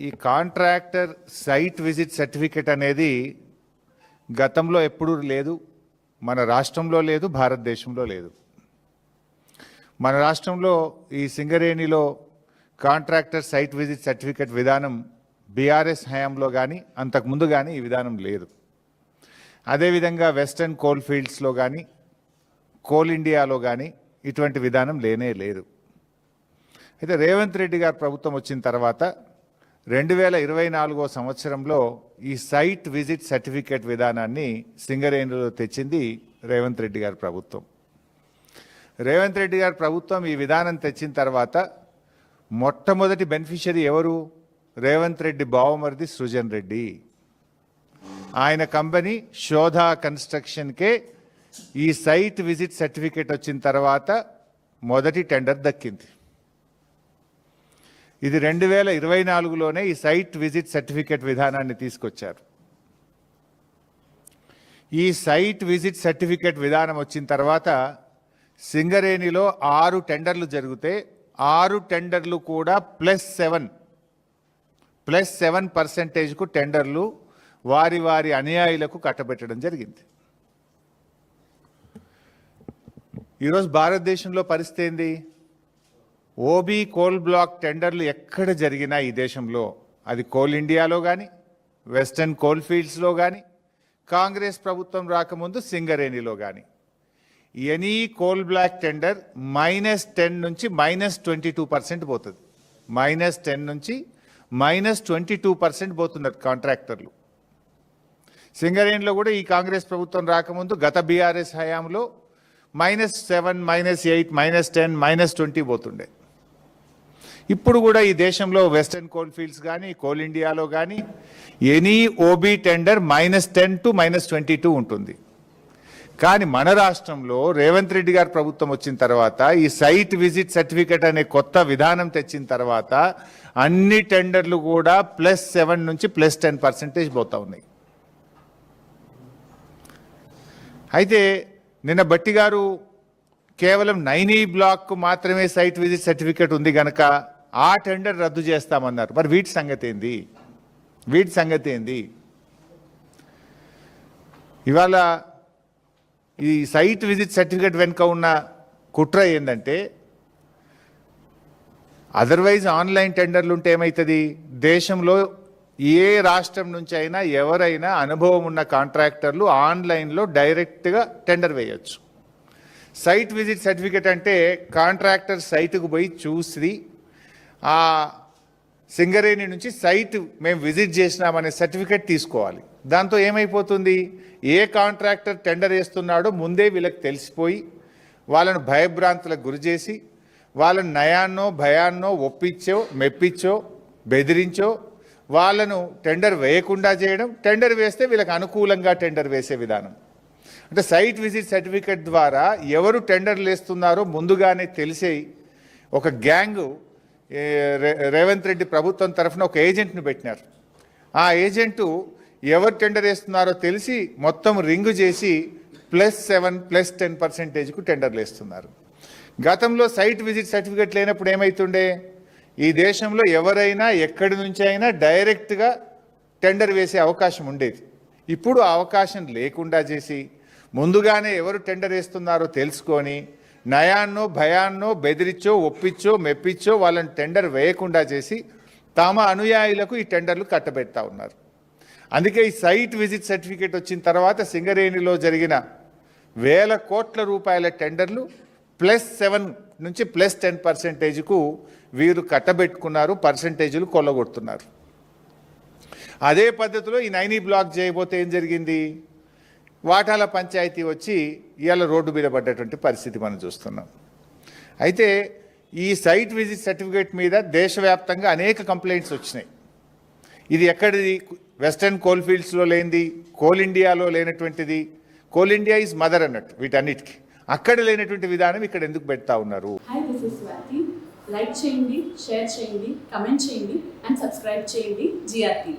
ఈ contractor site visit certificate అనేది గతంలో ఎప్పుడూ లేదు, మన రాష్ట్రంలో లేదు, భారతదేశంలో లేదు. మన రాష్ట్రంలో ఈ సింగరేణిలో కాంట్రాక్టర్ సైట్ విజిట్ సర్టిఫికెట్ విధానం బీఆర్ఎస్ హయాంలో కానీ అంతకుముందు కానీ ఈ విధానం లేదు. అదేవిధంగా వెస్టర్న్ కోల్ ఫీల్డ్స్లో కానీ కోల్ ఇండియాలో కానీ ఇటువంటి విధానం లేనే లేదు. అయితే రేవంత్ రెడ్డి గారు ప్రభుత్వం వచ్చిన తర్వాత 2024 సంవత్సరంలో ఈ సైట్ విజిట్ సర్టిఫికేట్ విధానాన్ని సింగరేణిలో తెచ్చింది రేవంత్ రెడ్డి గారి ప్రభుత్వం. రేవంత్ రెడ్డి గారి ప్రభుత్వం ఈ విధానం తెచ్చిన తర్వాత మొట్టమొదటి బెనిఫిషరీ ఎవరు? రేవంత్ రెడ్డి బావమరిది సృజన్ రెడ్డి. ఆయన కంపెనీ శోధా కన్స్ట్రక్షన్కే ఈ సైట్ విజిట్ సర్టిఫికేట్ వచ్చిన తర్వాత మొదటి టెండర్ దక్కింది. ఇది 2024లోనే ఈ సైట్ విజిట్ సర్టిఫికేట్ విధానాన్ని తీసుకొచ్చారు. ఈ సైట్ విజిట్ సర్టిఫికేట్ విధానం వచ్చిన తర్వాత సింగరేణిలో 6 టెండర్లు జరిగితే 6 టెండర్లు కూడా +7% టెండర్లు వారి వారి అనుయాయులకు కట్టబెట్టడం జరిగింది. ఈరోజు భారతదేశంలో పరిస్థితి ఏంది? ఓబీ కోల్ బ్లాక్ టెండర్లు ఎక్కడ జరిగినా ఈ దేశంలో, అది కోల్ ఇండియాలో కానీ వెస్టర్న్ కోల్ ఫీల్డ్స్లో కానీ కాంగ్రెస్ ప్రభుత్వం రాకముందు సింగరేణిలో కానీ ఎనీ కోల్ బ్లాక్ టెండర్ -10 నుంచి -22% పోతుంది. -10 నుంచి -22% పోతున్నారు కాంట్రాక్టర్లు. సింగరేణిలో కూడా ఈ కాంగ్రెస్ ప్రభుత్వం రాకముందు గత బీఆర్ఎస్ హయాంలో -7, -8, -10, -20 పోతుండే. ఇప్పుడు కూడా ఈ దేశంలో వెస్టర్న్ కోల్ ఫీల్డ్స్ కానీ కోల్ ఇండియాలో కానీ ఎనీ ఓబీ టెండర్ -10 to -22 ఉంటుంది. కానీ మన రాష్ట్రంలో రేవంత్ రెడ్డి గారి ప్రభుత్వం వచ్చిన తర్వాత ఈ సైట్ విజిట్ సర్టిఫికెట్ అనే కొత్త విధానం తెచ్చిన తర్వాత అన్ని టెండర్లు కూడా +7 నుంచి +10% పోతా ఉన్నాయి. అయితే నిన్న బట్టి గారు కేవలం 9E బ్లాక్ మాత్రమే సైట్ విజిట్ సర్టిఫికేట్ ఉంది కనుక ఆ టెండర్ రద్దు చేస్తామన్నారు. మరి వీటి సంగతి ఏంది? ఇవాళ ఈ సైట్ విజిట్ సర్టిఫికేట్ వెనుక ఉన్న కుట్ర ఏంటంటే, అదర్వైజ్ ఆన్లైన్ టెండర్లు ఉంటే ఏమవుతుంది? దేశంలో ఏ రాష్ట్రం నుంచి అయినా ఎవరైనా అనుభవం ఉన్న కాంట్రాక్టర్లు ఆన్లైన్లో డైరెక్ట్గా టెండర్ వేయచ్చు. సైట్ విజిట్ సర్టిఫికేట్ అంటే కాంట్రాక్టర్ సైట్కు పోయి చూసి ఆ సింగరేణి నుంచి సైట్ మేము విజిట్ చేసినామనే సర్టిఫికేట్ తీసుకోవాలి. దాంతో ఏమైపోతుంది? ఏ కాంట్రాక్టర్ టెండర్ వేస్తున్నాడో ముందే వీళ్ళకి తెలిసిపోయి వాళ్ళను భయభ్రాంతులకు గురి చేసి వాళ్ళని నయాన్నో భయాన్నో ఒప్పించో మెప్పించో బెదిరించో వాళ్ళను టెండర్ వేయకుండా చేయడం, టెండర్ వేస్తే వీళ్ళకి అనుకూలంగా టెండర్ వేసే విధానం. అంటే సైట్ విజిట్ సర్టిఫికేట్ ద్వారా ఎవరు టెండర్లు వేస్తున్నారో ముందుగానే తెలిసే ఒక గ్యాంగు రేవంత్ రెడ్డి ప్రభుత్వం తరఫున ఒక ఏజెంట్ని పెట్టినారు. ఆ ఏజెంటు ఎవరు టెండర్ వేస్తున్నారో తెలిసి మొత్తం రింగు చేసి +7, +10% టెండర్లు వేస్తున్నారు. గతంలో సైట్ విజిట్ సర్టిఫికేట్ లేనప్పుడు ఏమవుతుండే? ఈ దేశంలో ఎవరైనా ఎక్కడి నుంచి అయినా డైరెక్ట్గా టెండర్ వేసే అవకాశం ఉండేది. ఇప్పుడు ఆ అవకాశం లేకుండా చేసి ముందుగానే ఎవరు టెండర్ వేస్తున్నారో తెలుసుకొని నయాన్నో భయాన్నో బెదిరించో ఒప్పించో మెప్పించో వాళ్ళని టెండర్ వేయకుండా చేసి తమ అనుయాయులకు ఈ టెండర్లు కట్టబెడతా ఉన్నారు. అందుకే ఈ సైట్ విజిట్ సర్టిఫికేట్ వచ్చిన తర్వాత సింగరేణిలో జరిగిన వేల కోట్ల రూపాయల టెండర్లు +7 నుంచి +10%కు వీరు కట్టబెట్టుకున్నారు, పర్సంటేజీలు కొల్లగొడుతున్నారు. అదే పద్ధతిలో ఈ 9E బ్లాక్ చేయబోతే ఏం జరిగింది? వాటాల పంచాయతీ వచ్చి ఇవాళ రోడ్డు మీద పడ్డటువంటి పరిస్థితి మనం చూస్తున్నాం. అయితే ఈ సైట్ విజిట్ సర్టిఫికేట్ మీద దేశవ్యాప్తంగా అనేక కంప్లైంట్స్ వచ్చినాయి. ఇది ఎక్కడిది? వెస్టర్న్ కోల్ ఫీల్డ్స్లో లేనిది, కోల్ ఇండియాలో లేనటువంటిది. కోల్ ఇండియా ఈజ్ మదర్ అన్నట్టు వీటన్నిటికీ. అక్కడ లేనటువంటి విధానం ఇక్కడ ఎందుకు పెడతా ఉన్నారు? లైక్ చేయండి, షేర్ చేయండి, కమెంట్ చేయండి అండ్ సబ్స్క్రైబ్ చేయండి GR TV.